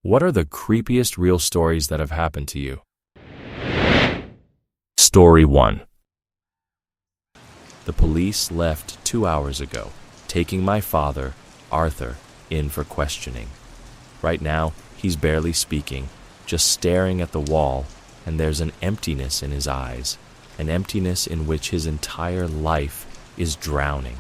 What are the creepiest real stories that have happened to you? Story 1. The police left 2 hours ago, taking my father, Arthur, in for questioning. Right now, he's barely speaking, just staring at the wall, and there's an emptiness in his eyes, an emptiness in which his entire life is drowning.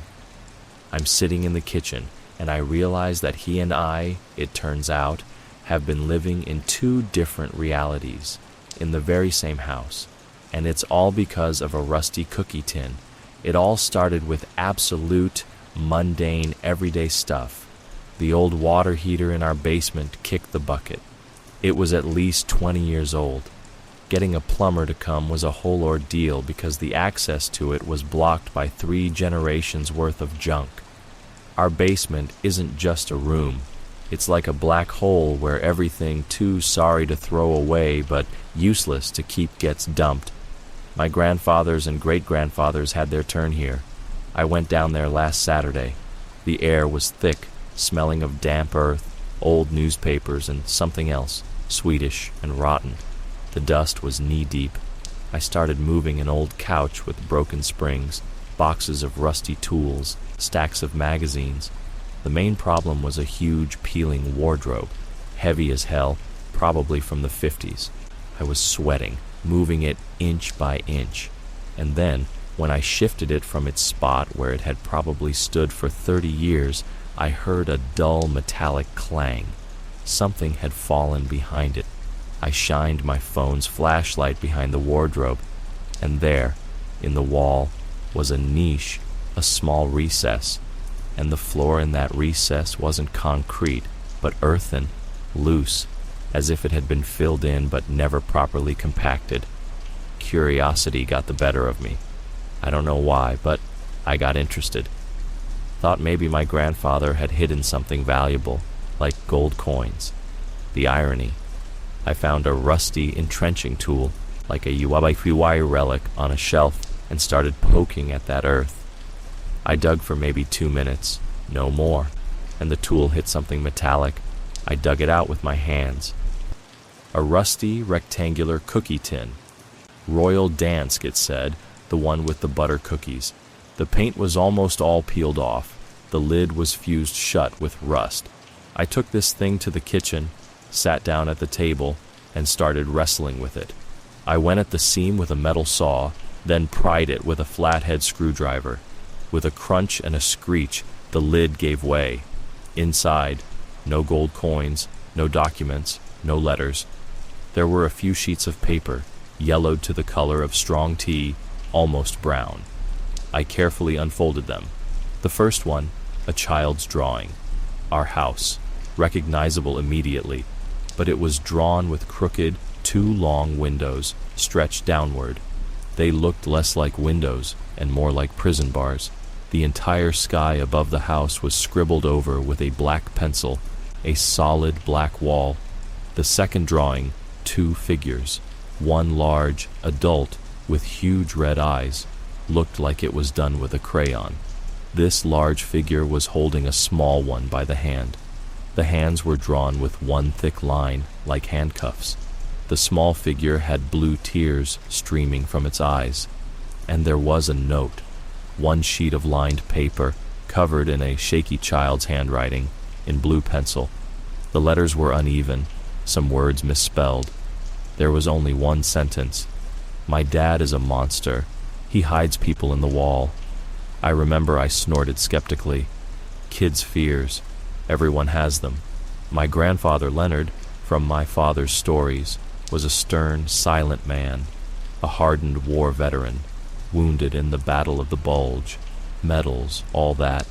I'm sitting in the kitchen, and I realize that he and I, it turns out, have been living in 2 different realities in the very same house, and it's all because of a rusty cookie tin. It all started with absolute, mundane, everyday stuff. The old water heater in our basement kicked the bucket. It was at least 20 years old. Getting a plumber to come was a whole ordeal because the access to it was blocked by 3 generations worth of junk. Our basement isn't just a room. It's like a black hole where everything too sorry to throw away but useless to keep gets dumped. My grandfathers and great-grandfathers had their turn here. I went down there last Saturday. The air was thick, smelling of damp earth, old newspapers, and something else, Swedish and rotten. The dust was knee-deep. I started moving an old couch with broken springs, boxes of rusty tools, stacks of magazines. The main problem was a huge peeling wardrobe, heavy as hell, probably from the 50s. I was sweating, moving it inch by inch. And then, when I shifted it from its spot where it had probably stood for 30 years, I heard a dull metallic clang. Something had fallen behind it. I shined my phone's flashlight behind the wardrobe, and there, in the wall, was a niche, a small recess. And the floor in that recess wasn't concrete, but earthen, loose, as if it had been filled in but never properly compacted. Curiosity got the better of me. I don't know why, but I got interested. Thought maybe my grandfather had hidden something valuable, like gold coins. The irony. I found a rusty entrenching tool, like a UABQY relic, on a shelf and started poking at that earth. I dug for maybe 2 minutes, no more, and the tool hit something metallic. I dug it out with my hands. A rusty, rectangular cookie tin. Royal Dansk, it said, the one with the butter cookies. The paint was almost all peeled off. The lid was fused shut with rust. I took this thing to the kitchen, sat down at the table, and started wrestling with it. I went at the seam with a metal saw, then pried it with a flathead screwdriver. With a crunch and a screech, the lid gave way. Inside, no gold coins, no documents, no letters. There were a few sheets of paper, yellowed to the color of strong tea, almost brown. I carefully unfolded them. The first one, a child's drawing. Our house, recognizable immediately, but it was drawn with crooked, 2 long windows, stretched downward. They looked less like windows and more like prison bars. The entire sky above the house was scribbled over with a black pencil, a solid black wall. The second drawing, 2 figures. One large, adult, with huge red eyes, looked like it was done with a crayon. This large figure was holding a small one by the hand. The hands were drawn with 1 thick line, like handcuffs. The small figure had blue tears streaming from its eyes. And there was a note. 1 sheet of lined paper, covered in a shaky child's handwriting, in blue pencil. The letters were uneven, some words misspelled. There was only 1 sentence. My dad is a monster. He hides people in the wall. I remember I snorted skeptically. Kids' fears. Everyone has them. My grandfather, Leonard, from my father's stories, was a stern, silent man, a hardened war veteran. Wounded in the Battle of the Bulge, medals, all that.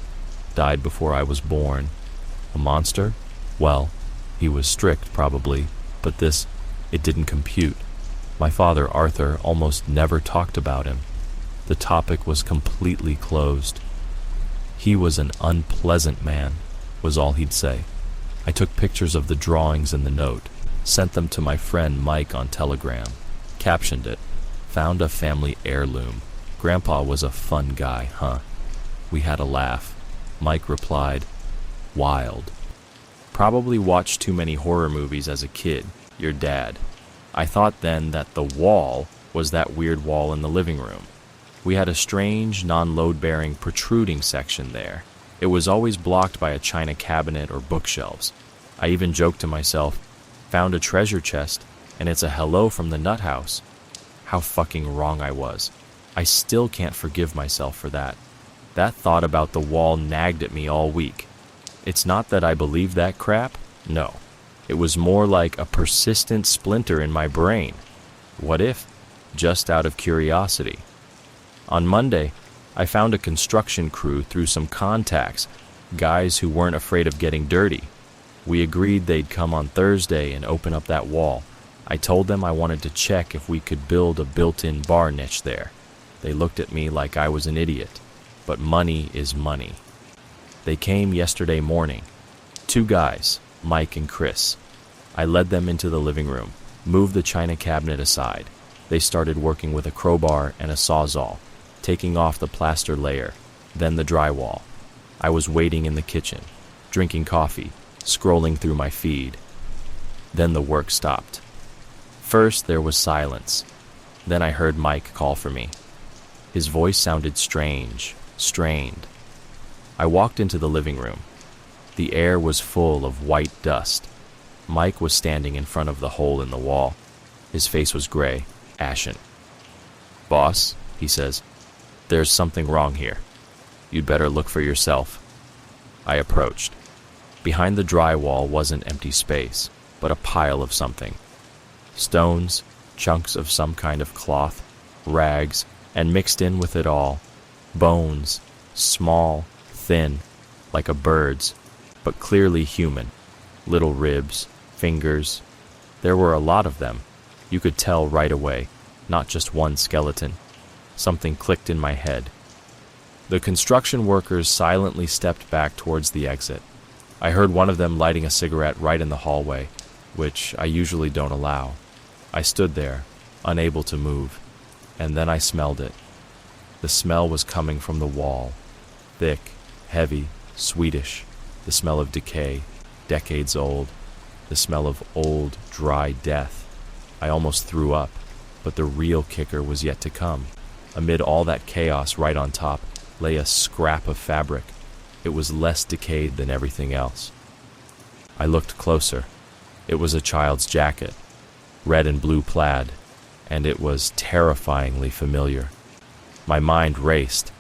Died before I was born. A monster? Well, he was strict, probably, but this, it didn't compute. My father, Arthur, almost never talked about him. The topic was completely closed. He was an unpleasant man, was all he'd say. I took pictures of the drawings in the note, sent them to my friend Mike on Telegram, captioned it, found a family heirloom. Grandpa was a fun guy, huh? We had a laugh. Mike replied, wild. Probably watched too many horror movies as a kid, your dad. I thought then that the wall was that weird wall in the living room. We had a strange, non-load-bearing, protruding section there. It was always blocked by a china cabinet or bookshelves. I even joked to myself, found a treasure chest, and it's a hello from the nut house. How fucking wrong I was. I still can't forgive myself for that. That thought about the wall nagged at me all week. It's not that I believed that crap, no. It was more like a persistent splinter in my brain. What if? Just out of curiosity. On Monday, I found a construction crew through some contacts, guys who weren't afraid of getting dirty. We agreed they'd come on Thursday and open up that wall. I told them I wanted to check if we could build a built-in bar niche there. They looked at me like I was an idiot, but money is money. They came yesterday morning. 2 guys, Mike and Chris. I led them into the living room, moved the china cabinet aside. They started working with a crowbar and a sawzall, taking off the plaster layer, then the drywall. I was waiting in the kitchen, drinking coffee, scrolling through my feed. Then the work stopped. First there was silence. Then I heard Mike call for me. His voice sounded strange, strained. I walked into the living room. The air was full of white dust. Mike was standing in front of the hole in the wall. His face was gray, ashen. "Boss," he says, "there's something wrong here. You'd better look for yourself." I approached. Behind the drywall wasn't empty space, but a pile of something. Stones, chunks of some kind of cloth, rags, and mixed in with it all, bones, small, thin, like a bird's, but clearly human. Little ribs, fingers. There were a lot of them. You could tell right away, not just one skeleton. Something clicked in my head. The construction workers silently stepped back towards the exit. I heard one of them lighting a cigarette right in the hallway, which I usually don't allow. I stood there, unable to move, and then I smelled it. The smell was coming from the wall, thick, heavy, sweetish, the smell of decay, decades old, the smell of old, dry death. I almost threw up, but the real kicker was yet to come. Amid all that chaos, right on top, lay a scrap of fabric. It was less decayed than everything else. I looked closer. It was a child's jacket, red and blue plaid, and it was terrifyingly familiar. My mind raced.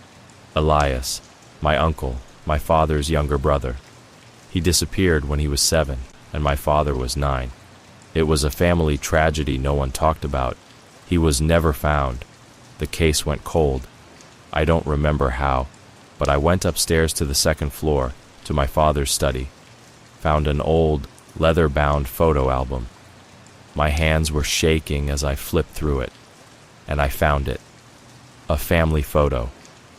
Elias, my uncle, my father's younger brother. He disappeared when he was 7, and my father was 9. It was a family tragedy no one talked about. He was never found. The case went cold. I don't remember how, but I went upstairs to the 2nd floor, to my father's study, found an old, leather-bound photo album. My hands were shaking as I flipped through it, and I found it. A family photo.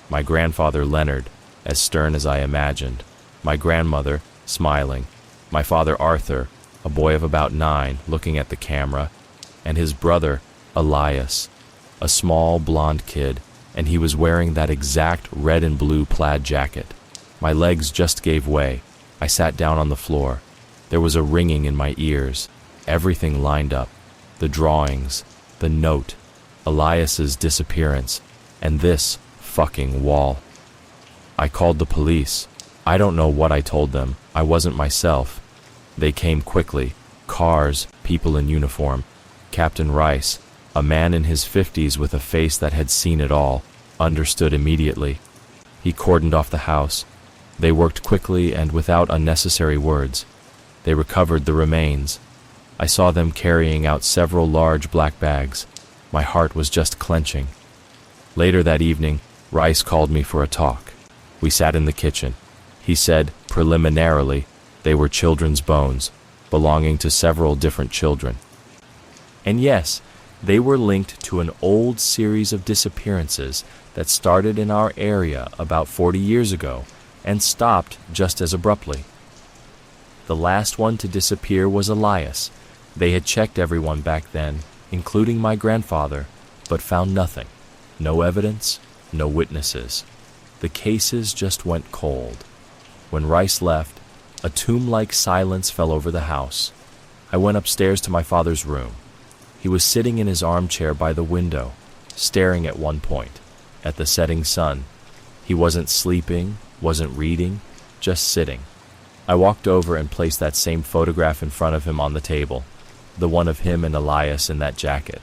My grandfather Leonard, as stern as I imagined. My grandmother, smiling. My father Arthur, a boy of about 9, looking at the camera. And his brother, Elias, a small blonde kid, and he was wearing that exact red and blue plaid jacket. My legs just gave way. I sat down on the floor. There was a ringing in my ears. Everything lined up. The drawings, the note, Elias's disappearance, and this fucking wall. I called the police. I don't know what I told them. I wasn't myself. They came quickly. Cars, people in uniform. Captain Rice, a man in his 50s with a face that had seen it all, understood immediately. He cordoned off the house. They worked quickly and without unnecessary words. They recovered the remains. I saw them carrying out several large black bags. My heart was just clenching. Later that evening, Rice called me for a talk. We sat in the kitchen. He said, preliminarily, they were children's bones, belonging to several different children. And yes, they were linked to an old series of disappearances that started in our area about 40 years ago and stopped just as abruptly. The last one to disappear was Elias. They had checked everyone back then, including my grandfather, but found nothing. No evidence, no witnesses. The cases just went cold. When Rice left, A tomb-like silence fell over the house. I went upstairs to my father's room. He was sitting in his armchair by the window, staring at one point, at the setting sun. He wasn't sleeping, wasn't reading, just sitting. I walked over and placed that same photograph in front of him on the table, the one of him and Elias in that jacket.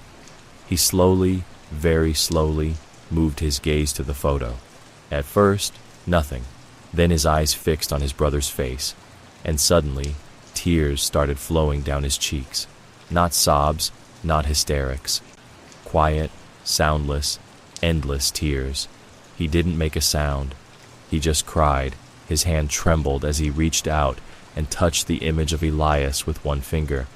He slowly, very slowly, moved his gaze to the photo. At first, nothing. Then his eyes fixed on his brother's face, and suddenly, tears started flowing down his cheeks. Not sobs, not hysterics. Quiet, soundless, endless tears. He didn't make a sound. He just cried. His hand trembled as he reached out and touched the image of Elias with one finger.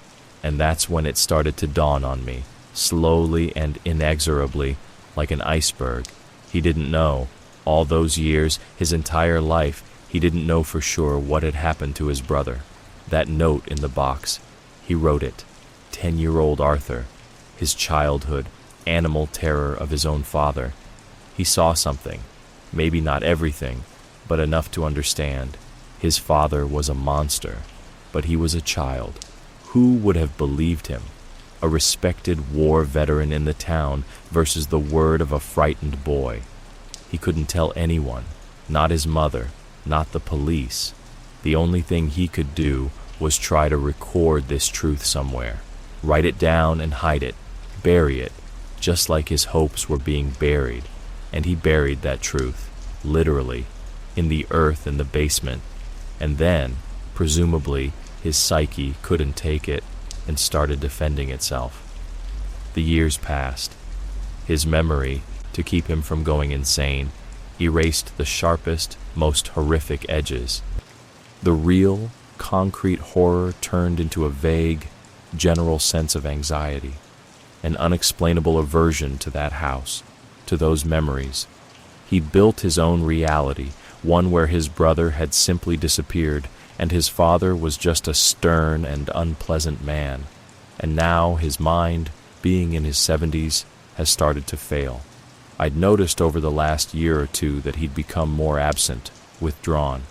And that's when it started to dawn on me, slowly and inexorably, like an iceberg. He didn't know. All those years, his entire life, he didn't know for sure what had happened to his brother. That note in the box, he wrote it. 10-year-old Arthur, his childhood, animal terror of his own father. He saw something, maybe not everything, but enough to understand. His father was a monster, but he was a child. Who would have believed him? A respected war veteran in the town versus the word of a frightened boy. He couldn't tell anyone, not his mother, not the police. The only thing he could do was try to record this truth somewhere. Write it down and hide it, bury it, just like his hopes were being buried. And he buried that truth, literally, in the earth in the basement. And then, presumably, his psyche couldn't take it and started defending itself. The years passed. His memory, to keep him from going insane, erased the sharpest, most horrific edges. The real, concrete horror turned into a vague, general sense of anxiety, an unexplainable aversion to that house, to those memories. He built his own reality, one where his brother had simply disappeared, and his father was just a stern and unpleasant man. And now his mind, being in his 70s, has started to fail. I'd noticed over the last year or two that he'd become more absent, withdrawn,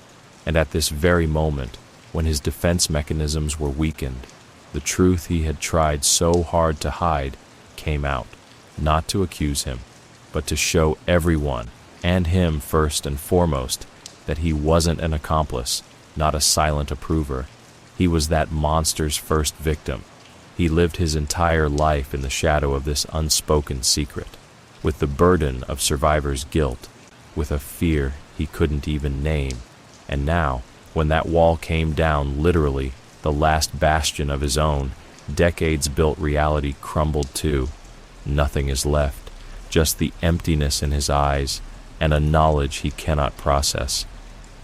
and at this very moment, when his defense mechanisms were weakened, the truth he had tried so hard to hide came out, not to accuse him, but to show everyone, and him first and foremost, that he wasn't an accomplice, not a silent approver. He was that monster's first victim. He lived his entire life in the shadow of this unspoken secret, with the burden of survivor's guilt, with a fear he couldn't even name. And now, when that wall came down, literally, the last bastion of his own, decades-built reality crumbled too. Nothing is left, just the emptiness in his eyes, and a knowledge he cannot process.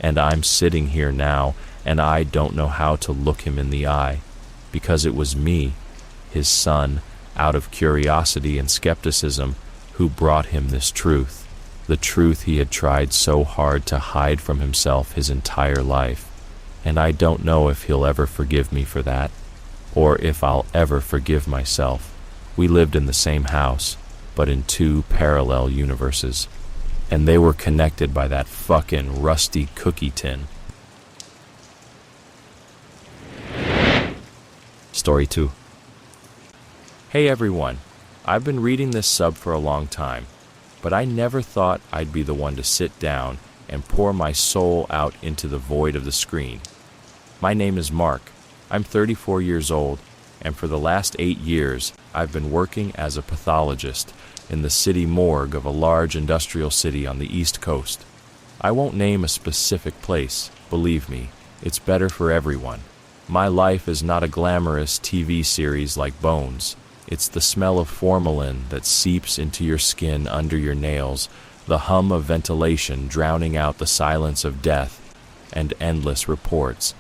And I'm sitting here now, and I don't know how to look him in the eye, because it was me, his son, out of curiosity and skepticism, who brought him this truth, the truth he had tried so hard to hide from himself his entire life. And I don't know if he'll ever forgive me for that, or if I'll ever forgive myself. We lived in the same house, but in two parallel universes, and they were connected by that fucking rusty cookie tin. Story 2. Hey everyone, I've been reading this sub for a long time, but I never thought I'd be the one to sit down and pour my soul out into the void of the screen. My name is Mark. I'm 34 years old, and for the last 8 years, I've been working as a pathologist in the city morgue of a large industrial city on the East Coast. I won't name a specific place, believe me, it's better for everyone. My life is not a glamorous TV series like Bones. It's the smell of formalin that seeps into your skin under your nails, the hum of ventilation drowning out the silence of death, and endless reports.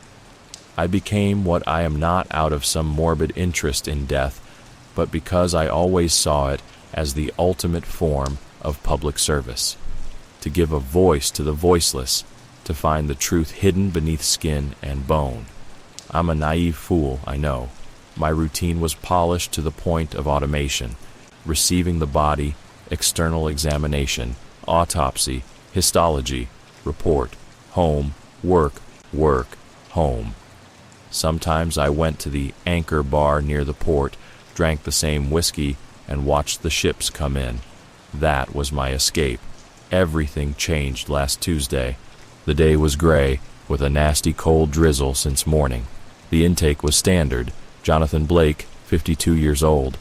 I became what I am not out of some morbid interest in death, but because I always saw it as the ultimate form of public service. To give a voice to the voiceless, to find the truth hidden beneath skin and bone. I'm a naive fool, I know. My routine was polished to the point of automation, receiving the body, external examination, autopsy, histology, report, home, work, home. Sometimes I went to the Anchor bar near the port, drank the same whiskey, and watched the ships come in. That was my escape. Everything changed last Tuesday. The day was gray, with a nasty cold drizzle since morning. The intake was standard. Jonathan Blake, 52 years old.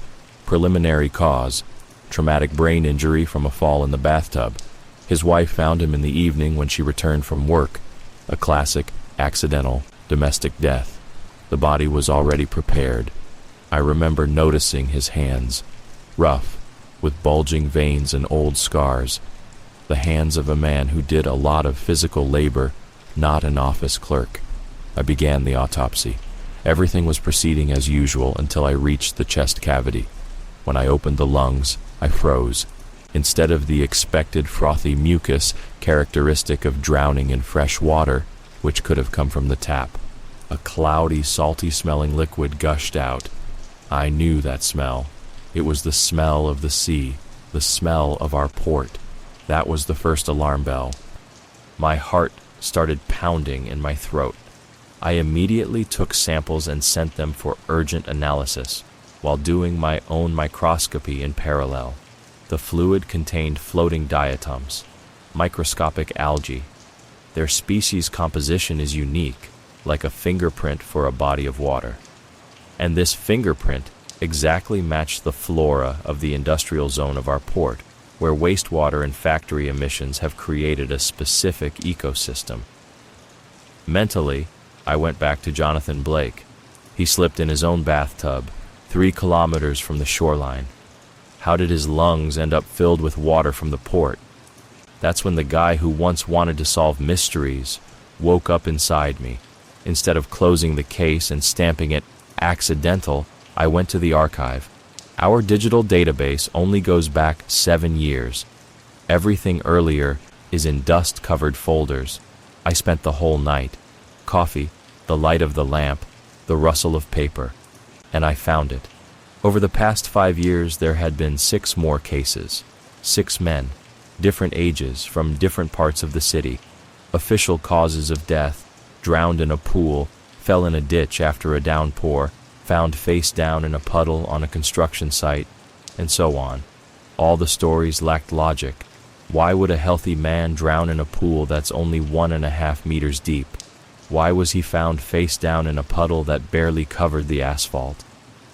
Preliminary cause: traumatic brain injury from a fall in the bathtub. His wife found him in the evening when she returned from work. A classic, accidental, domestic death. The body was already prepared. I remember noticing his hands, rough, with bulging veins and old scars. The hands of a man who did a lot of physical labor, not an office clerk. I began the autopsy. Everything was proceeding as usual until I reached the chest cavity. When I opened the lungs, I froze. Instead of the expected frothy mucus characteristic of drowning in fresh water, which could have come from the tap, a cloudy, salty-smelling liquid gushed out. I knew that smell. It was the smell of the sea, the smell of our port. That was the first alarm bell. My heart started pounding in my throat. I immediately took samples and sent them for urgent analysis, while doing my own microscopy in parallel. The fluid contained floating diatoms, microscopic algae. Their species composition is unique, like a fingerprint for a body of water. And this fingerprint exactly matched the flora of the industrial zone of our port, where wastewater and factory emissions have created a specific ecosystem. Mentally, I went back to Jonathan Blake. He slipped in his own bathtub, 3 kilometers from the shoreline. How did his lungs end up filled with water from the port? That's when the guy who once wanted to solve mysteries woke up inside me. Instead of closing the case and stamping it accidental, I went to the archive. Our digital database only goes back 7 years. Everything earlier is in dust-covered folders. I spent the whole night. Coffee, the light of the lamp, the rustle of paper, and I found it. Over the past 5 years, there had been 6 more cases. 6 men, different ages, from different parts of the city. Official causes of death: drowned in a pool, fell in a ditch after a downpour, found face down in a puddle on a construction site, and so on. All the stories lacked logic. Why would a healthy man drown in a pool that's only 1.5 meters deep? Why was he found face down in a puddle that barely covered the asphalt?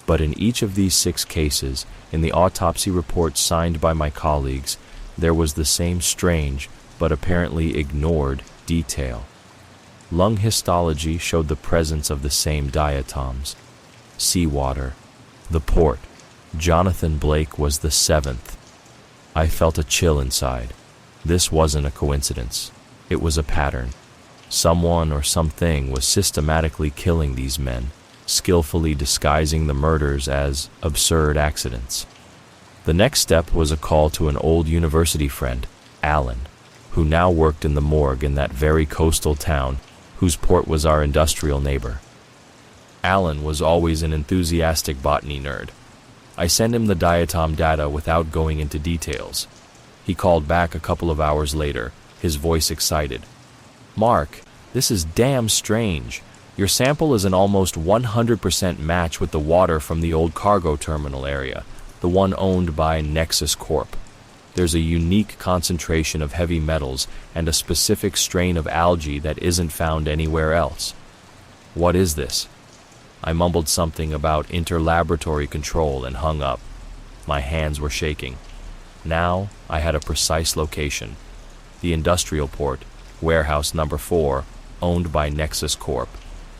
But in each of these 6 cases, in the autopsy report signed by my colleagues, there was the same strange, but apparently ignored, detail. Lung histology showed the presence of the same diatoms. Seawater. The port. Jonathan Blake was the 7th. I felt a chill inside. This wasn't a coincidence. It was a pattern. Someone or something was systematically killing these men, skillfully disguising the murders as absurd accidents. The next step was a call to an old university friend, Alan, who now worked in the morgue in that very coastal town whose port was our industrial neighbor. Alan was always an enthusiastic botany nerd. I sent him the diatom data without going into details. He called back a couple of hours later, his voice excited. "Mark, this is damn strange. Your sample is an almost 100% match with the water from the old cargo terminal area, the one owned by Nexus Corp. There's a unique concentration of heavy metals and a specific strain of algae that isn't found anywhere else. What is this?" I mumbled something about interlaboratory control and hung up. My hands were shaking. Now I had a precise location. The industrial port, warehouse number 4, owned by Nexus Corp.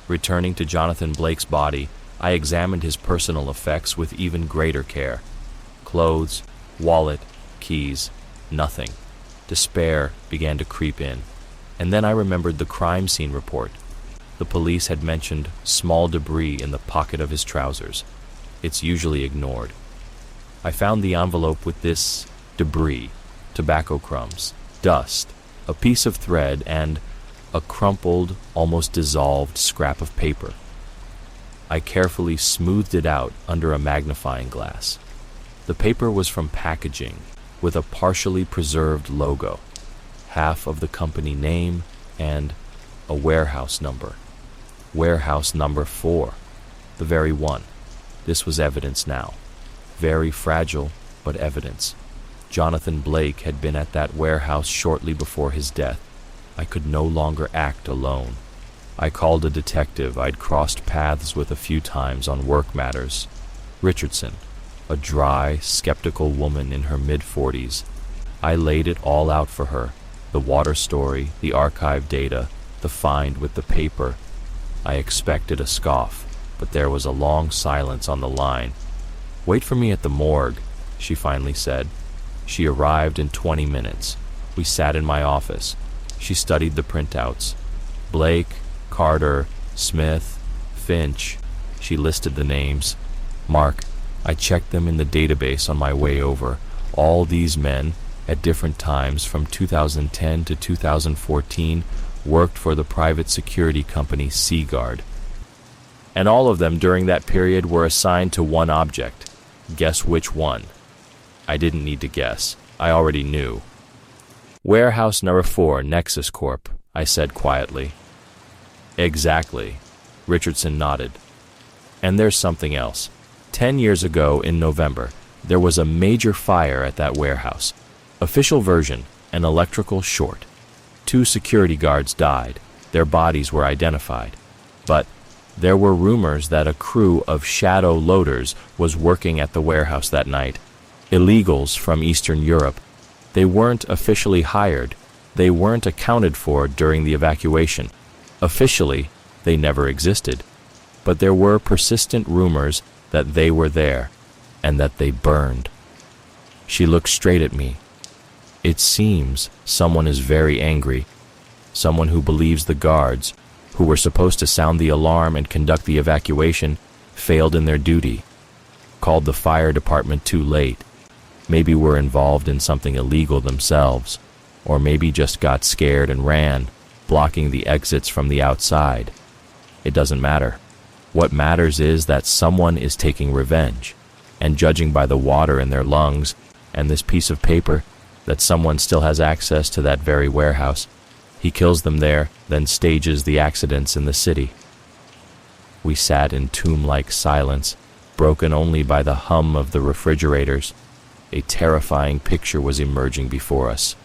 Returning to Jonathan Blake's body, I examined his personal effects with even greater care. Clothes, wallet, keys, nothing. Despair began to creep in. And then I remembered the crime scene report. The police had mentioned small debris in the pocket of his trousers. It's usually ignored. I found the envelope with this debris: tobacco crumbs, dust, a piece of thread, and a crumpled, almost dissolved scrap of paper. I carefully smoothed it out under a magnifying glass. The paper was from packaging with a partially preserved logo, half of the company name, and a warehouse number. Warehouse number 4. The very one. This was evidence now. Very fragile, but evidence. Jonathan Blake had been at that warehouse shortly before his death. I could no longer act alone. I called a detective I'd crossed paths with a few times on work matters. Richardson, a dry, skeptical woman in her mid-40s. I laid it all out for her. The water story, the archive data, the find with the paper. I expected a scoff, but there was a long silence on the line. "Wait for me at the morgue," she finally said. She arrived in 20 minutes. We sat in my office. She studied the printouts. Blake, Carter, Smith, Finch. She listed the names. "Mark, I checked them in the database on my way over. All these men, at different times from 2010 to 2014, worked for the private security company Seaguard. And all of them during that period were assigned to one object. Guess which one?" I didn't need to guess. I already knew. "Warehouse number 4, Nexus Corp," I said quietly. "Exactly." Richardson nodded. "And there's something else. 10 years ago in November, there was a major fire at that warehouse. Official version, an electrical short. 2 security guards died. Their bodies were identified. But there were rumors that a crew of shadow loaders was working at the warehouse that night. Illegals from Eastern Europe. They weren't officially hired. They weren't accounted for during the evacuation. Officially, they never existed. But there were persistent rumors that they were there, and that they burned." She looked straight at me. "It seems someone is very angry. Someone who believes the guards, who were supposed to sound the alarm and conduct the evacuation, failed in their duty. Called the fire department too late. Maybe were involved in something illegal themselves, or maybe just got scared and ran, blocking the exits from the outside. It doesn't matter. What matters is that someone is taking revenge, and judging by the water in their lungs and this piece of paper, that someone still has access to that very warehouse. He kills them there, then stages the accidents in the city." We sat in tomb-like silence, broken only by the hum of the refrigerators. A terrifying picture was emerging before us.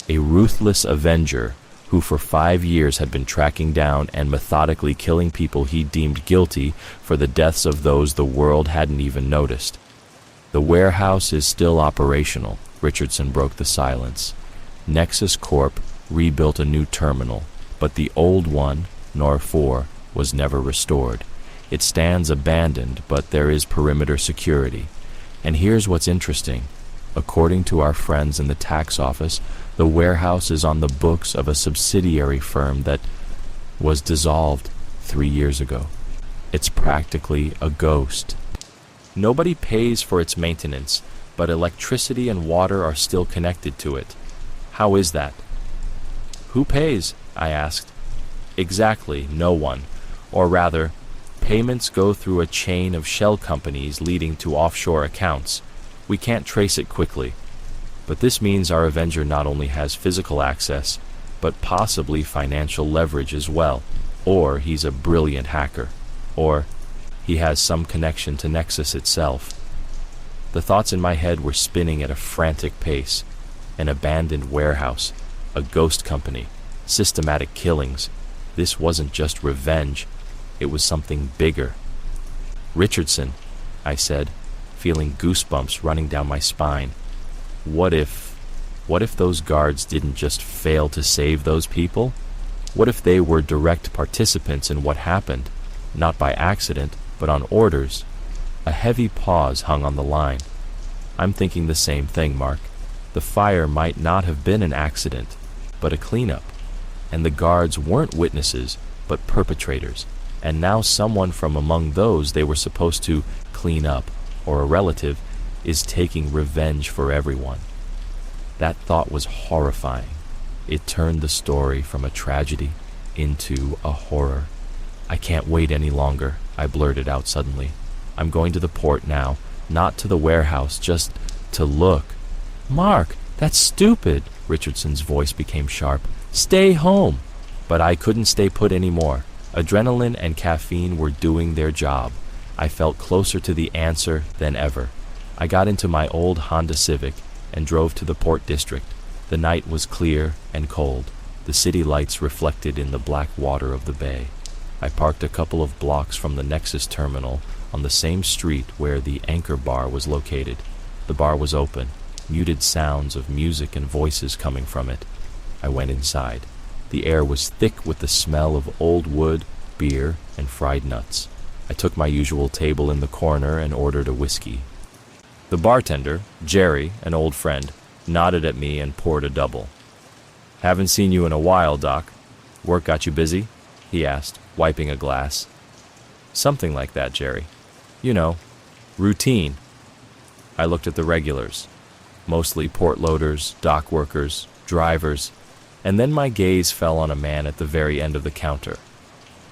A ruthless avenger who for 5 years had been tracking down and methodically killing people he deemed guilty for the deaths of those the world hadn't even noticed. "The warehouse is still operational," Richardson broke the silence. "Nexus Corp rebuilt a new terminal, but the old one, NOR 4, was never restored. It stands abandoned, but there is perimeter security. And here's what's interesting. According to our friends in the tax office, the warehouse is on the books of a subsidiary firm that was dissolved 3 years ago. It's practically a ghost. Nobody pays for its maintenance, but electricity and water are still connected to it. How is that?" "Who pays?" I asked. "Exactly, no one. Or rather, payments go through a chain of shell companies leading to offshore accounts. We can't trace it quickly. But this means our Avenger not only has physical access, but possibly financial leverage as well. Or he's a brilliant hacker. Or he has some connection to Nexus itself." The thoughts in my head were spinning at a frantic pace. An abandoned warehouse, a ghost company, systematic killings. This wasn't just revenge. It was something bigger. "Richardson," I said, feeling goosebumps running down my spine. What if those guards didn't just fail to save those people? What if they were direct participants in what happened, not by accident, but on orders? A heavy pause hung on the line. "I'm thinking the same thing, Mark. The fire might not have been an accident, but a cleanup. And the guards weren't witnesses, but perpetrators. And now someone from among those they were supposed to clean up, or a relative, is taking revenge for everyone." That thought was horrifying. It turned the story from a tragedy into a horror. "I can't wait any longer," I blurted out suddenly. "I'm going to the port now, not to the warehouse, just to look." "Mark, that's stupid," Richardson's voice became sharp. "Stay home." But I couldn't stay put anymore. Adrenaline and caffeine were doing their job. I felt closer to the answer than ever. I got into my old Honda Civic and drove to the Port District. The night was clear and cold, the city lights reflected in the black water of the bay. I parked a couple of blocks from the Nexus terminal on the same street where the Anchor Bar was located. The bar was open, muted sounds of music and voices coming from it. I went inside. The air was thick with the smell of old wood, beer, and fried nuts. I took my usual table in the corner and ordered a whiskey. The bartender, Jerry, an old friend, nodded at me and poured a double. "Haven't seen you in a while, Doc. Work got you busy?" he asked, wiping a glass. "Something like that, Jerry. You know, routine." I looked at the regulars, mostly port loaders, dock workers, drivers, and then my gaze fell on a man at the very end of the counter.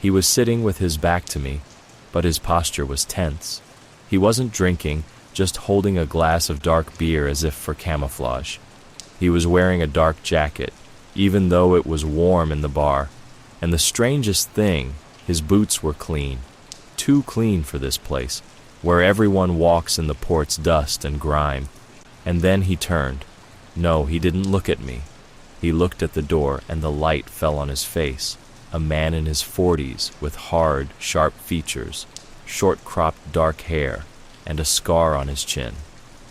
He was sitting with his back to me, but his posture was tense. He wasn't drinking, just holding a glass of dark beer as if for camouflage. He was wearing a dark jacket, even though it was warm in the bar. And the strangest thing, his boots were clean. Too clean for this place, where everyone walks in the port's dust and grime. And then he turned. No, he didn't look at me. He looked at the door, and the light fell on his face. A man in his 40s, with hard, sharp features, short-cropped dark hair, and a scar on his chin.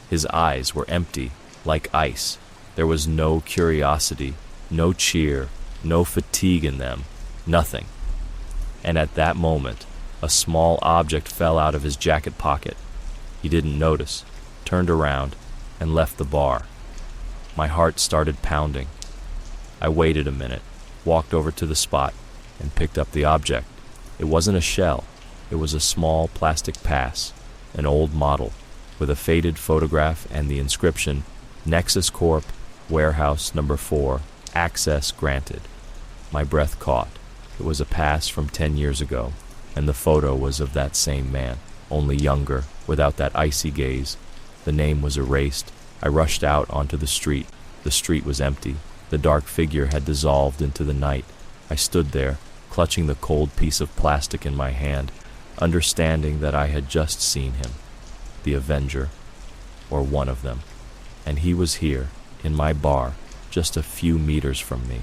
His eyes were empty, like ice. There was no curiosity, no cheer, no fatigue in them, nothing. And at that moment, a small object fell out of his jacket pocket. He didn't notice, turned around, and left the bar. My heart started pounding. I waited a minute, walked over to the spot, and picked up the object. It wasn't a shell. It was a small plastic pass, an old model, with a faded photograph and the inscription, Nexus Corp, Warehouse Number 4, Access Granted. My breath caught. It was a pass from 10 years ago, and the photo was of that same man, only younger, without that icy gaze. The name was erased. I rushed out onto the street. The street was empty. The dark figure had dissolved into the night. I stood there, clutching the cold piece of plastic in my hand, understanding that I had just seen him, the Avenger, or one of them. And he was here, in my bar, just a few meters from me.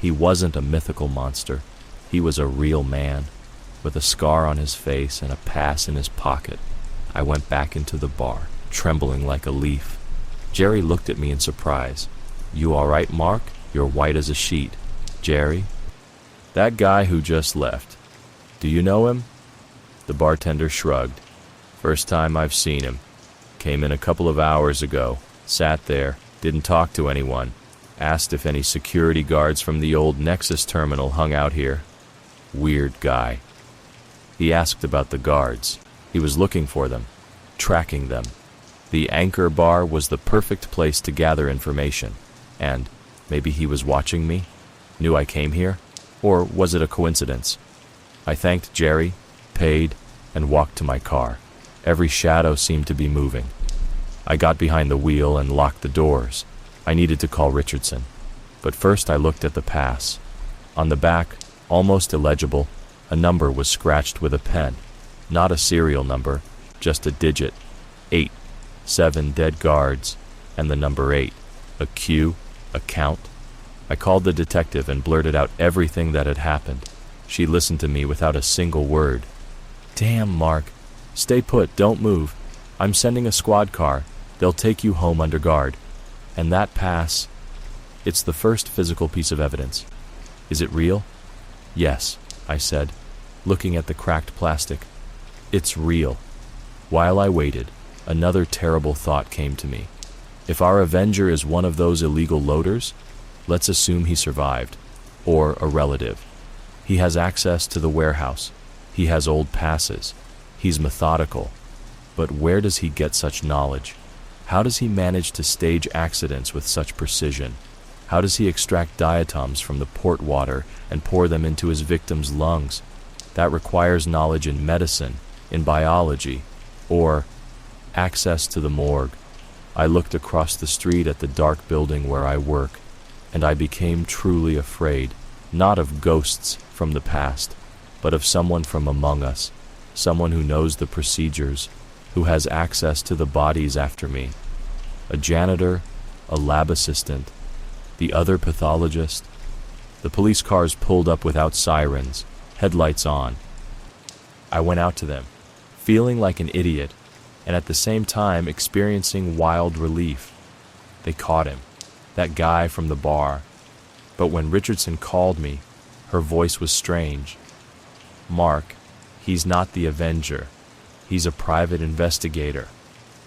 He wasn't a mythical monster. He was a real man, with a scar on his face and a pass in his pocket. I went back into the bar, trembling like a leaf. Jerry looked at me in surprise. "You all right, Mark? You're white as a sheet." "Jerry?" "That guy who just left. Do you know him?" The bartender shrugged. "First time I've seen him. Came in a couple of hours ago, sat there, didn't talk to anyone. Asked if any security guards from the old Nexus terminal hung out here. Weird guy. He asked about the guards. He was looking for them, tracking them. The Anchor Bar was the perfect place to gather information. And maybe he was watching me? Knew I came here? Or was it a coincidence?" I thanked Jerry, paid, and walked to my car. Every shadow seemed to be moving. I got behind the wheel and locked the doors. I needed to call Richardson. But first I looked at the pass. On the back, almost illegible, a number was scratched with a pen. Not a serial number, just a digit. 8, 7 dead guards, and the number 8. A Q, a count. I called the detective and blurted out everything that had happened. She listened to me without a single word. "Damn, Mark. Stay put, don't move. I'm sending a squad car. They'll take you home under guard. And that pass, it's the first physical piece of evidence. Is it real?" "Yes," I said, looking at the cracked plastic. "It's real." While I waited, another terrible thought came to me. If our Avenger is one of those illegal loaders, let's assume he survived, or a relative. He has access to the warehouse. He has old passes. He's methodical. But where does he get such knowledge? How does he manage to stage accidents with such precision? How does he extract diatoms from the port water and pour them into his victims' lungs? That requires knowledge in medicine, in biology, or access to the morgue. I looked across the street at the dark building where I work, and I became truly afraid, not of ghosts from the past, but of someone from among us, someone who knows the procedures, who has access to the bodies after me. A janitor, a lab assistant, the other pathologist. The police cars pulled up without sirens, headlights on. I went out to them, feeling like an idiot, and at the same time experiencing wild relief. They caught him, that guy from the bar. But when Richardson called me, her voice was strange. Mark, he's not the Avenger. He's a private investigator,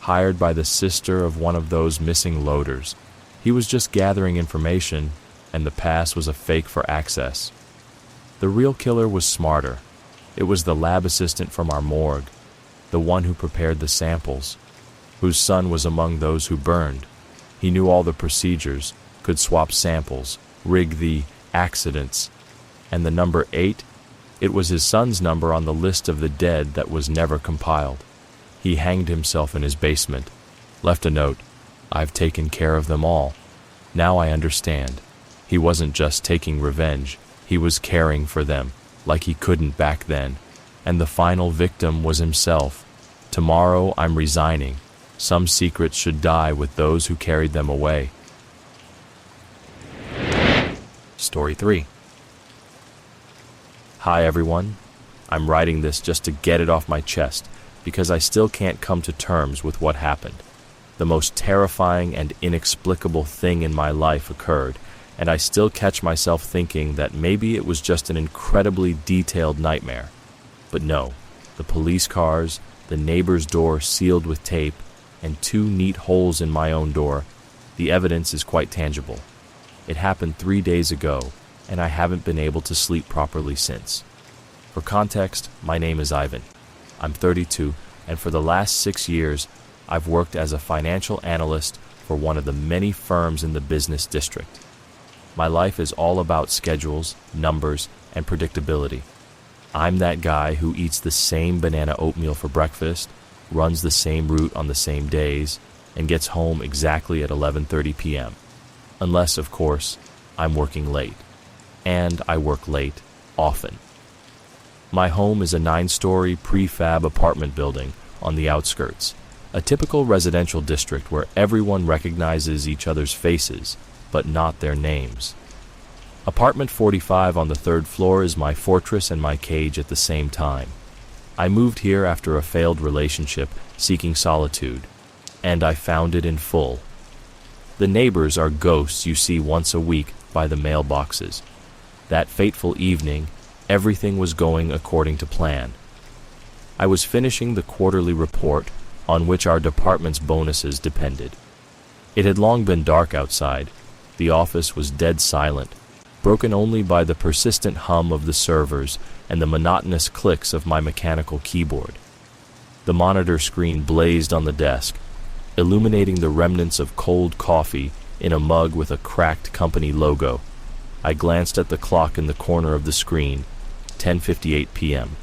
hired by the sister of one of those missing loaders. He was just gathering information, and the pass was a fake for access. The real killer was smarter. It was the lab assistant from our morgue, the one who prepared the samples, whose son was among those who burned. He knew all the procedures, could swap samples, rig the accidents, and the number 8, it was his son's number on the list of the dead that was never compiled. He hanged himself in his basement, left a note, "I've taken care of them all." Now I understand. He wasn't just taking revenge, he was caring for them, like he couldn't back then. And the final victim was himself. Tomorrow I'm resigning. Some secrets should die with those who carried them away. Story 3. Hi everyone. I'm writing this just to get it off my chest because I still can't come to terms with what happened. The most terrifying and inexplicable thing in my life occurred, and I still catch myself thinking that maybe it was just an incredibly detailed nightmare. But no, the police cars, the neighbor's door sealed with tape, and 2 neat holes in my own door, the evidence is quite tangible. It happened 3 days ago, and I haven't been able to sleep properly since. For context, my name is Ivan. I'm 32, and for the last 6 years, I've worked as a financial analyst for one of the many firms in the business district. My life is all about schedules, numbers, and predictability. I'm that guy who eats the same banana oatmeal for breakfast, runs the same route on the same days, and gets home exactly at 11:30 p.m. Unless, of course, I'm working late. And I work late, often. My home is a 9-story prefab apartment building on the outskirts, a typical residential district where everyone recognizes each other's faces, but not their names. Apartment 45 on the 3rd floor is my fortress and my cage at the same time. I moved here after a failed relationship, seeking solitude, and I found it in full. The neighbors are ghosts you see once a week by the mailboxes. That fateful evening, everything was going according to plan. I was finishing the quarterly report on which our department's bonuses depended. It had long been dark outside. The office was dead silent, broken only by the persistent hum of the servers and the monotonous clicks of my mechanical keyboard. The monitor screen blazed on the desk, illuminating the remnants of cold coffee in a mug with a cracked company logo. I glanced at the clock in the corner of the screen, 10:58 p.m.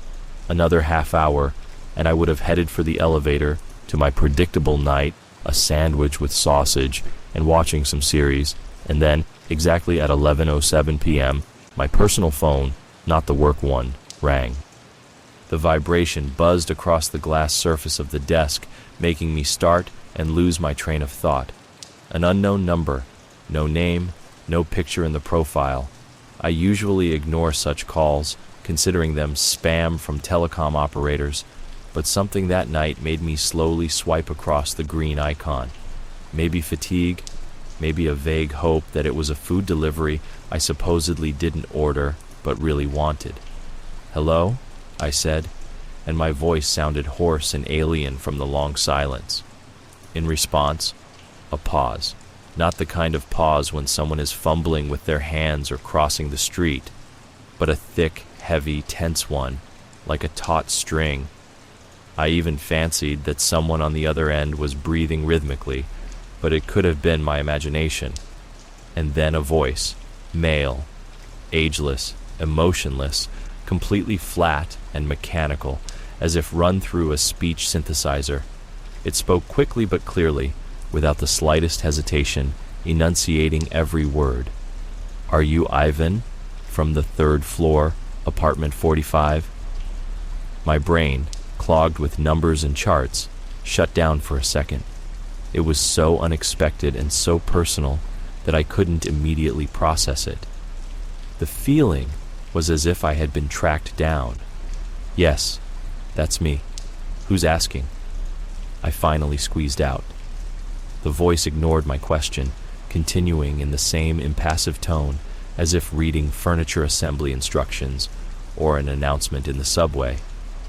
Another half hour, and I would have headed for the elevator to my predictable night, a sandwich with sausage, and watching some series, and then, exactly at 11:07 p.m., my personal phone, not the work one, rang. The vibration buzzed across the glass surface of the desk, making me start and lose my train of thought. An unknown number, no name, no picture in the profile. I usually ignore such calls, considering them spam from telecom operators, but something that night made me slowly swipe across the green icon. Maybe fatigue, maybe a vague hope that it was a food delivery I supposedly didn't order, but really wanted. "Hello?" I said, and my voice sounded hoarse and alien from the long silence. In response, a pause. Not the kind of pause when someone is fumbling with their hands or crossing the street, but a thick, heavy, tense one, like a taut string. I even fancied that someone on the other end was breathing rhythmically, but it could have been my imagination. And then a voice, male, ageless, emotionless, completely flat and mechanical, as if run through a speech synthesizer. It spoke quickly but clearly, without the slightest hesitation, enunciating every word. "Are you Ivan? From the 3rd floor, Apartment 45. My brain, clogged with numbers and charts, shut down for a second. It was so unexpected and so personal that I couldn't immediately process it. The feeling was as if I had been tracked down. Yes, that's me. Who's asking? I finally squeezed out. The voice ignored my question, continuing in the same impassive tone, as if reading furniture assembly instructions or an announcement in the subway.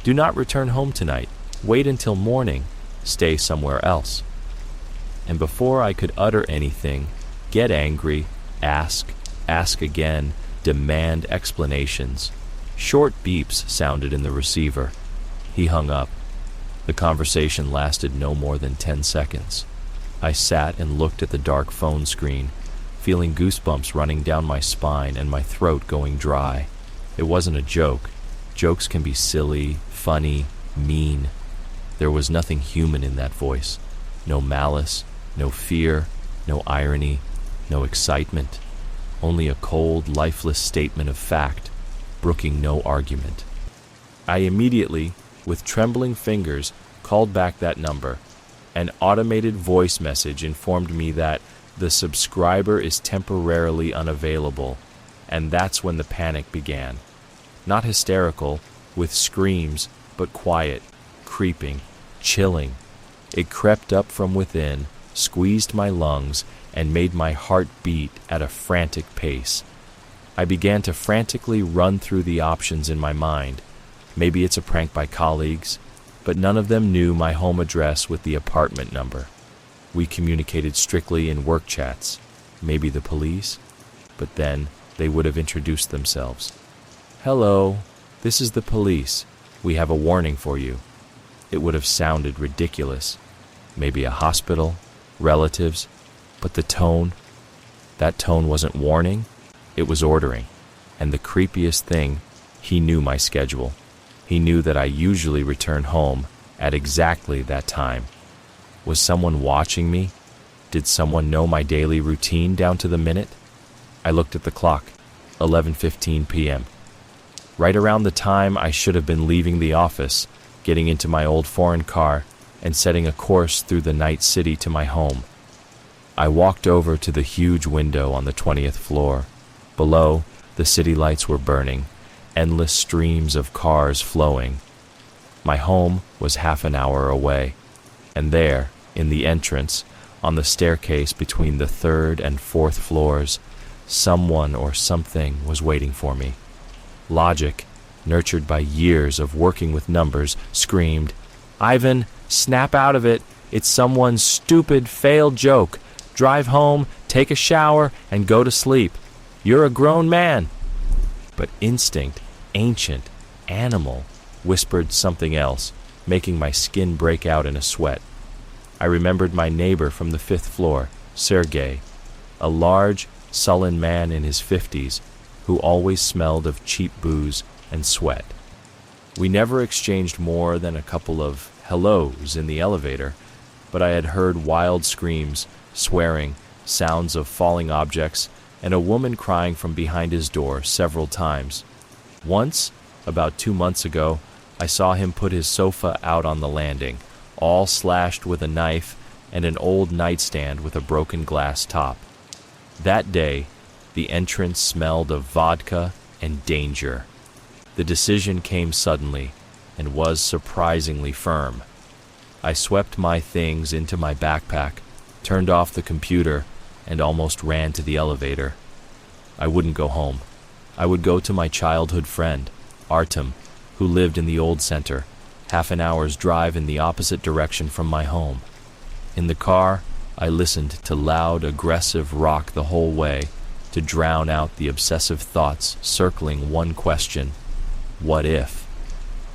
Do not return home tonight. Wait until morning. Stay somewhere else. And before I could utter anything, get angry, ask again, demand explanations, short beeps sounded in the receiver. He hung up. The conversation lasted no more than 10 seconds. I sat and looked at the dark phone screen, feeling goosebumps running down my spine and my throat going dry. It wasn't a joke. Jokes can be silly, funny, mean. There was nothing human in that voice. No malice, no fear, no irony, no excitement. Only a cold, lifeless statement of fact, brooking no argument. I immediately, with trembling fingers, called back that number. An automated voice message informed me that the subscriber is temporarily unavailable, and that's when the panic began. Not hysterical, with screams, but quiet, creeping, chilling. It crept up from within, squeezed my lungs, and made my heart beat at a frantic pace. I began to frantically run through the options in my mind. Maybe it's a prank by colleagues, but none of them knew my home address with the apartment number. We communicated strictly in work chats. Maybe the police? But then they would have introduced themselves. Hello, this is the police. We have a warning for you. It would have sounded ridiculous. Maybe a hospital, relatives, but the tone, that tone wasn't warning, it was ordering. And the creepiest thing, he knew my schedule. He knew that I usually return home at exactly that time. Was someone watching me? Did someone know my daily routine down to the minute? I looked at the clock, 11:15 p.m. Right around the time I should have been leaving the office, getting into my old foreign car, and setting a course through the night city to my home. I walked over to the huge window on the 20th floor. Below, the city lights were burning, endless streams of cars flowing. My home was half an hour away, and there, in the entrance, on the staircase between the 3rd and 4th floors, someone or something was waiting for me. Logic, nurtured by years of working with numbers, screamed, "Ivan, snap out of it. It's someone's stupid, failed joke. Drive home, take a shower, and go to sleep. You're a grown man." But instinct, ancient, animal, whispered something else, making my skin break out in a sweat. I remembered my neighbor from the 5th floor, Sergei, a large, sullen man in his 50s who always smelled of cheap booze and sweat. We never exchanged more than a couple of hellos in the elevator, but I had heard wild screams, swearing, sounds of falling objects, and a woman crying from behind his door several times. Once, about 2 months ago, I saw him put his sofa out on the landing, all slashed with a knife and an old nightstand with a broken glass top. That day, the entrance smelled of vodka and danger. The decision came suddenly and was surprisingly firm. I swept my things into my backpack, turned off the computer, and almost ran to the elevator. I wouldn't go home. I would go to my childhood friend, Artem, who lived in the old center, half an hour's drive in the opposite direction from my home. In the car, I listened to loud, aggressive rock the whole way to drown out the obsessive thoughts circling one question: what if?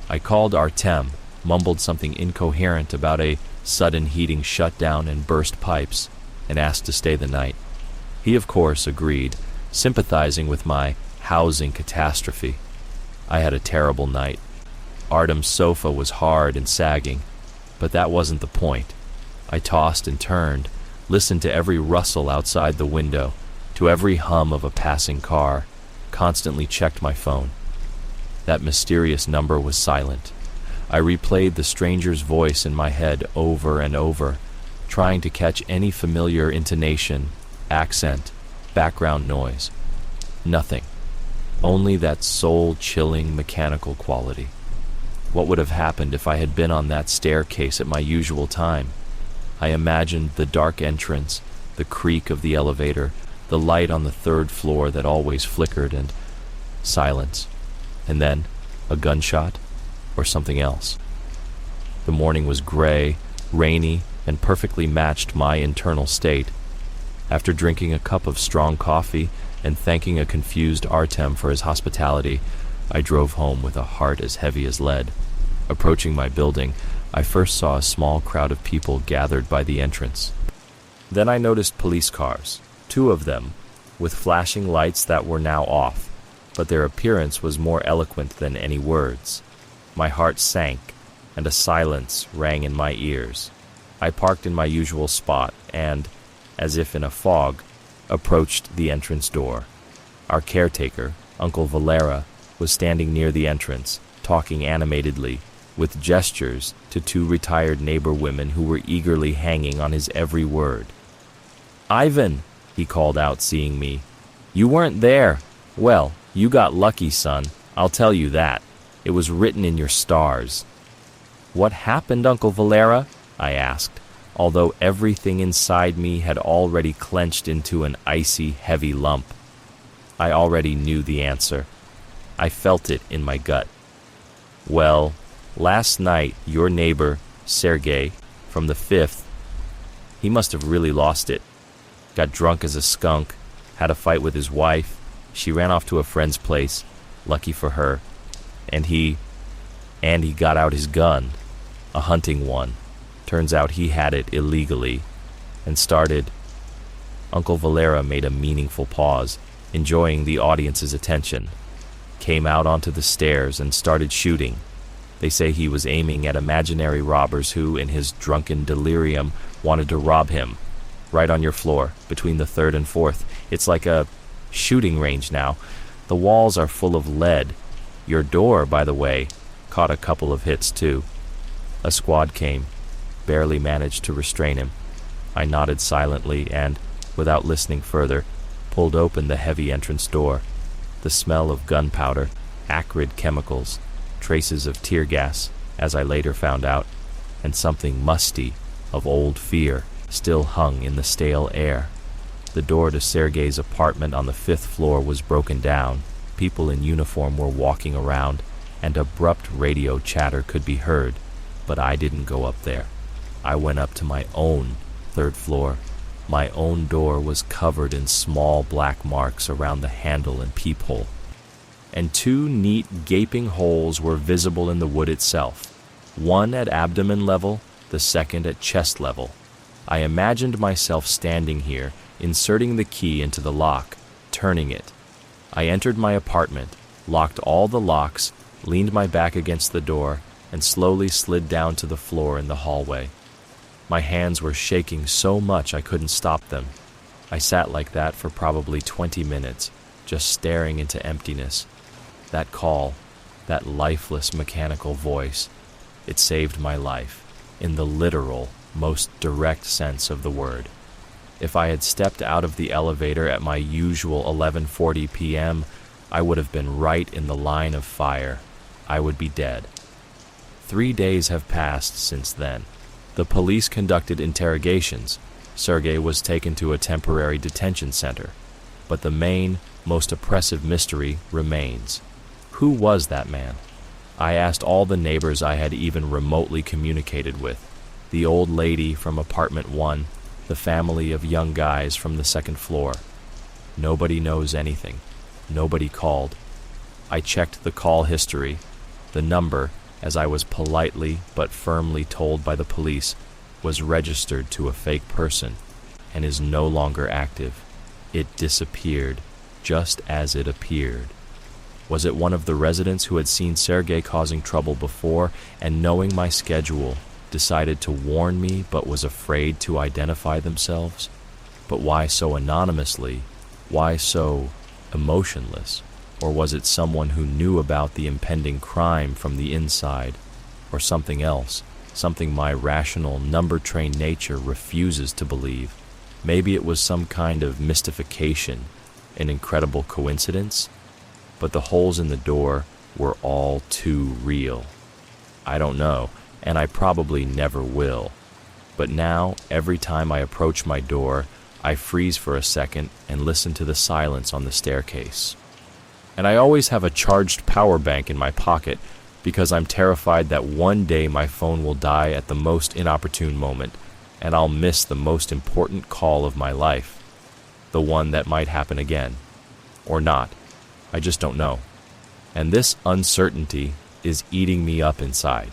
I called Artem, mumbled something incoherent about a sudden heating shutdown and burst pipes, and asked to stay the night. He, of course, agreed, sympathizing with my housing catastrophe. I had a terrible night. Artem's sofa was hard and sagging, but that wasn't the point. I tossed and turned, listened to every rustle outside the window, to every hum of a passing car, constantly checked my phone. That mysterious number was silent. I replayed the stranger's voice in my head over and over, trying to catch any familiar intonation, accent, background noise. Nothing. Only that soul-chilling mechanical quality. What would have happened if I had been on that staircase at my usual time? I imagined the dark entrance, the creak of the elevator, the light on the third floor that always flickered, and silence. And then a gunshot, or something else. The morning was gray, rainy, and perfectly matched my internal state. After drinking a cup of strong coffee and thanking a confused Artem for his hospitality, I drove home with a heart as heavy as lead. Approaching my building, I first saw a small crowd of people gathered by the entrance. Then I noticed police cars, 2 of them, with flashing lights that were now off, but their appearance was more eloquent than any words. My heart sank, and a silence rang in my ears. I parked in my usual spot and, as if in a fog, approached the entrance door. Our caretaker, Uncle Valera, was standing near the entrance, talking animatedly, with gestures to 2 retired neighbor women who were eagerly hanging on his every word. "Ivan," he called out, seeing me. "You weren't there. Well, you got lucky, son. I'll tell you that. It was written in your stars." "What happened, Uncle Valera?" I asked, although everything inside me had already clenched into an icy, heavy lump. I already knew the answer. I felt it in my gut. "Well, last night your neighbor, Sergei, from the 5th, he must have really lost it. Got drunk as a skunk, had a fight with his wife, she ran off to a friend's place, lucky for her, and he got out his gun, a hunting one. Turns out he had it illegally, and started..." Uncle Valera made a meaningful pause, enjoying the audience's attention. Came out onto the stairs and started shooting. They say he was aiming at imaginary robbers who, in his drunken delirium, wanted to rob him. Right on your floor, between the 3rd and 4th. It's like a shooting range now. The walls are full of lead. Your door, by the way, caught a couple of hits too. A squad came, barely managed to restrain him. I nodded silently and, without listening further, pulled open the heavy entrance door. The smell of gunpowder, acrid chemicals, traces of tear gas, as I later found out, and something musty of old fear still hung in the stale air. The door to Sergei's apartment on the 5th floor was broken down. People in uniform were walking around, and abrupt radio chatter could be heard, but I didn't go up there. I went up to my own 3rd floor. My own door was covered in small black marks around the handle and peephole, and 2 neat gaping holes were visible in the wood itself, one at abdomen level, the second at chest level. I imagined myself standing here, inserting the key into the lock, turning it. I entered my apartment, locked all the locks, leaned my back against the door, and slowly slid down to the floor in the hallway. My hands were shaking so much I couldn't stop them. I sat like that for probably 20 minutes, just staring into emptiness. That call, that lifeless mechanical voice, it saved my life, in the literal, most direct sense of the word. If I had stepped out of the elevator at my usual 11:40 p.m., I would have been right in the line of fire. I would be dead. 3 days have passed since then. The police conducted interrogations. Sergei was taken to a temporary detention center. But the main, most oppressive mystery remains. Who was that man? I asked all the neighbors I had even remotely communicated with. The old lady from apartment 1, the family of young guys from the 2nd floor. Nobody knows anything. Nobody called. I checked the call history. The number, as I was politely but firmly told by the police, was registered to a fake person and is no longer active. It disappeared, just as it appeared. Was it one of the residents who had seen Sergei causing trouble before and, knowing my schedule, decided to warn me but was afraid to identify themselves? But why so anonymously? Why so emotionless? Or was it someone who knew about the impending crime from the inside? Or something else, something my rational, number-trained nature refuses to believe? Maybe it was some kind of mystification, an incredible coincidence? But the holes in the door were all too real. I don't know, and I probably never will. But now, every time I approach my door, I freeze for a second and listen to the silence on the staircase. And I always have a charged power bank in my pocket because I'm terrified that one day my phone will die at the most inopportune moment, and I'll miss the most important call of my life. The one that might happen again. Or not. I just don't know. And this uncertainty is eating me up inside.